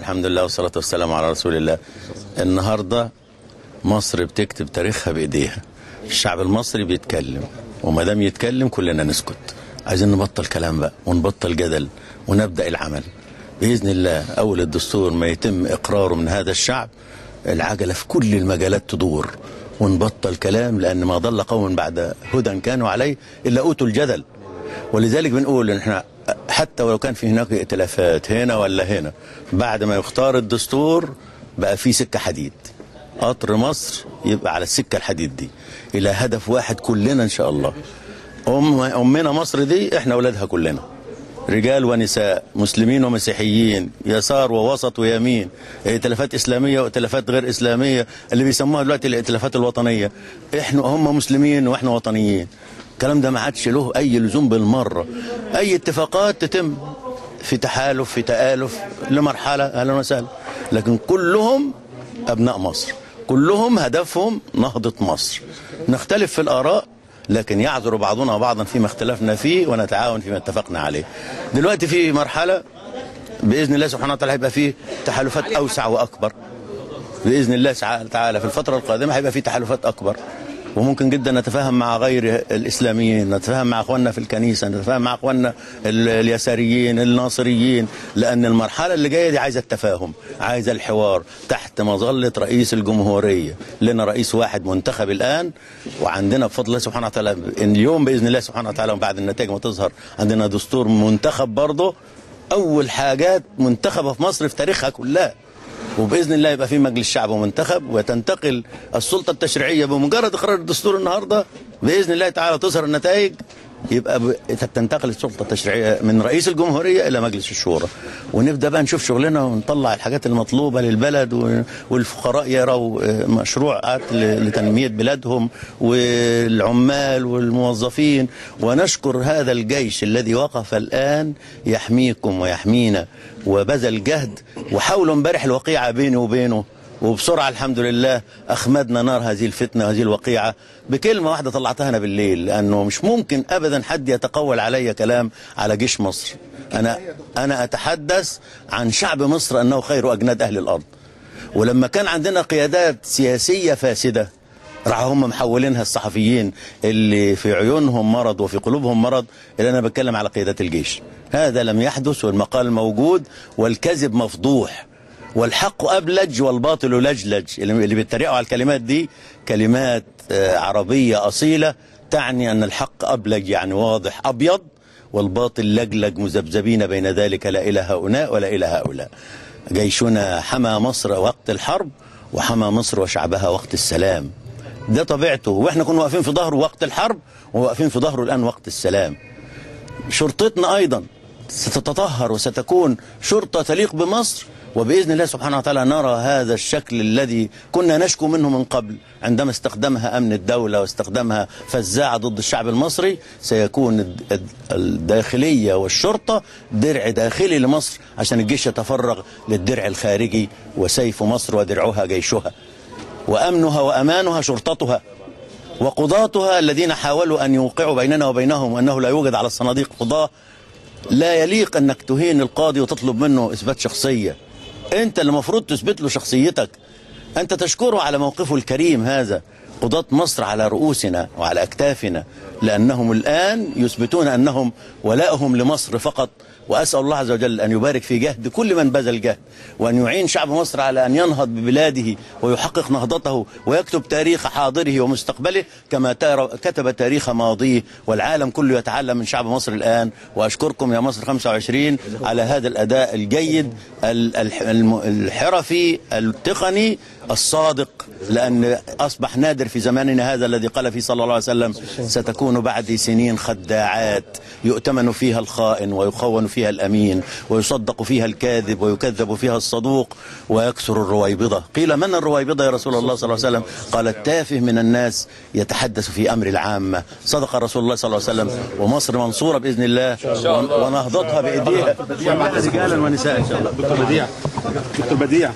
الحمد لله والصلاة والسلام على رسول الله. النهاردة مصر بتكتب تاريخها بإيديها، الشعب المصري بيتكلم، وما دام يتكلم كلنا نسكت. عايزين نبطل كلام بقى ونبطل جدل ونبدأ العمل بإذن الله. أول الدستور ما يتم إقراره من هذا الشعب العجلة في كل المجالات تدور، ونبطل كلام، لأن ما ضل قوم بعد هدى كانوا عليه إلا أوتوا الجدل. ولذلك بنقول إن احنا حتى ولو كان في هناك ائتلافات هنا ولا هنا، بعد ما يختار الدستور بقى في سكة حديد، قطر مصر يبقى على السكة الحديد دي إلى هدف واحد كلنا إن شاء الله. أمنا مصر دي احنا أولادها كلنا، رجال ونساء، مسلمين ومسيحيين، يسار ووسط ويمين، ائتلافات إسلامية وائتلافات غير إسلامية اللي بيسموها دلوقتي الائتلافات الوطنية. احنا هم مسلمين واحنا وطنيين. الكلام ده ما عادش له أي لزوم بالمرة. أي اتفاقات تتم في تحالف في تآلف لمرحلة أهلا وسهلا، لكن كلهم أبناء مصر، كلهم هدفهم نهضة مصر. نختلف في الآراء لكن يعذر بعضنا بعضا فيما اختلفنا فيه ونتعاون فيما اتفقنا عليه. دلوقتي في مرحلة بإذن الله سبحانه وتعالى هيبقى فيه تحالفات أوسع وأكبر بإذن الله تعالى. في الفترة القادمة هيبقى فيه تحالفات أكبر، وممكن جدا نتفاهم مع غير الإسلاميين، نتفاهم مع أخواننا في الكنيسة، نتفاهم مع أخواننا اليساريين الناصريين، لأن المرحلة اللي جاية دي عايزة التفاهم، عايزة الحوار تحت مظلة رئيس الجمهورية. لنا رئيس واحد منتخب الآن، وعندنا بفضل الله سبحانه وتعالى اليوم بإذن الله سبحانه وتعالى وبعد النتائج ما تظهر عندنا دستور منتخب برضه، أول حاجات منتخبة في مصر في تاريخها كلها. وبإذن الله يبقى في مجلس شعب منتخب، وتنتقل السلطة التشريعية بمجرد إقرار الدستور النهاردة بإذن الله تعالى تظهر النتائج، يبقى تنتقل السلطة التشريعية من رئيس الجمهورية إلى مجلس الشورى، ونبدأ بقى نشوف شغلنا ونطلع الحاجات المطلوبة للبلد، والفقراء يروا مشروعات لتنمية بلادهم، والعمال والموظفين. ونشكر هذا الجيش الذي وقف الآن يحميكم ويحمينا وبذل جهد، وحاولوا امبارح الوقيعة بيني وبينه، وبسرعة الحمد لله أخمدنا نار هذه الفتنة وهذه الوقيعة بكلمة واحدة طلعتها أنا بالليل، لأنه مش ممكن أبدا حد يتقول علي كلام على جيش مصر. أنا أتحدث عن شعب مصر أنه خير أجناد أهل الأرض. ولما كان عندنا قيادات سياسية فاسدة راحوا هم محولينها الصحفيين اللي في عيونهم مرض وفي قلوبهم مرض، اللي أنا بتكلم على قيادات الجيش. هذا لم يحدث، والمقال موجود، والكذب مفضوح، والحق أبلج والباطل لجلج. اللي بيتريقوا على الكلمات دي كلمات عربية أصيلة تعني أن الحق أبلج يعني واضح أبيض، والباطل لجلج مذبذبين بين ذلك، لا إلى هؤلاء ولا إلى هؤلاء. جيشنا حمى مصر وقت الحرب، وحمى مصر وشعبها وقت السلام. ده طبيعته، وإحنا كنا واقفين في ظهره وقت الحرب وواقفين في ظهره الآن وقت السلام. شرطتنا أيضا ستتطهر وستكون شرطة تليق بمصر، وبإذن الله سبحانه وتعالى نرى هذا الشكل الذي كنا نشكو منه من قبل عندما استخدمها أمن الدولة واستخدمها فزاعة ضد الشعب المصري. سيكون الداخلية والشرطة درع داخلي لمصر عشان الجيش يتفرغ للدرع الخارجي، وسيف مصر ودرعها جيشها، وأمنها وأمانها شرطتها، وقضاتها الذين حاولوا أن يوقعوا بيننا وبينهم أنه لا يوجد على الصناديق قضاة. لا يليق أنك تهين القاضي وتطلب منه إثبات شخصية، أنت اللي المفروض تثبت له شخصيتك. أنت تشكره على موقفه الكريم هذا. قضاة مصر على رؤوسنا وعلى أكتافنا، لأنهم الآن يثبتون أنهم ولائهم لمصر فقط. وأسأل الله عز وجل أن يبارك في جهد كل من بذل جهد، وأن يعين شعب مصر على أن ينهض ببلاده ويحقق نهضته ويكتب تاريخ حاضره ومستقبله كما كتب تاريخ ماضيه، والعالم كله يتعلم من شعب مصر الآن. وأشكركم يا مصر 25 على هذا الأداء الجيد الحرفي التقني الصادق، لأن أصبح نادر في زماننا هذا الذي قال فيه صلى الله عليه وسلم: ستكون بعد سنين خداعات يؤتمن فيها الخائن ويخون فيها الأمين، ويصدق فيها الكاذب ويكذب فيها الصدوق، ويكثر الرويبضة. قيل: من الرويبضة يا رسول الله صلى الله عليه وسلم؟ قال: التافه من الناس يتحدث في أمر العامة. صدق رسول الله صلى الله عليه وسلم. ومصر منصورة بإذن الله ونهضتها بإيديها رجالا ونساء إن شاء الله. دكتور بديع